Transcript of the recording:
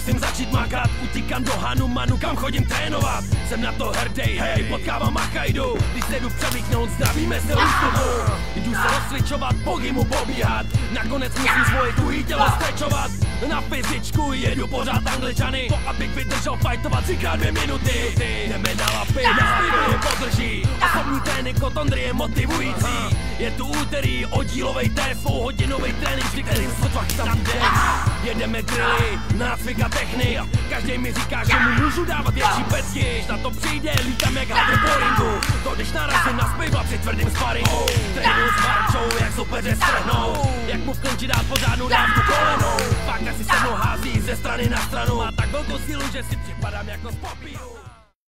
musím začít makat. Utíkám do Hanumanu, kam chodím trénovat. Jsem na to hrdej, hej, potkávám Makaidu. Když se jdu převlíknout, zdravíme se ústupu. Jdu se rozcvičovat, bogy mu pobíhat. Nakonec musím svoje tuhý tělo strečovat. Na fyzičku jedu pořád Angličany. To abych vydržel fightovat 3x2 minuty. Jdeme na lapy, na je podrží. Osobní trénink od Ondry je motivující. Je tu úterý, oddílovej TFO, hodinovej trénink, při kterým sotva chytám den. Jedeme drilly, nácvik a technik. Každý mi říká, že mu můžu dávat větší pecky. Když na to přijde, lítám jak hadr po ringu. To když narazím na spejvla při tvrdým sparingu. Trénuju s Marčou, jak soupeře strhnou. Jak mu v klinči dát pořádnou dávku kolenou. Pak asi se mnou hází ze strany na stranu. Má tak velkou sílu, že si připadám jako z papíru.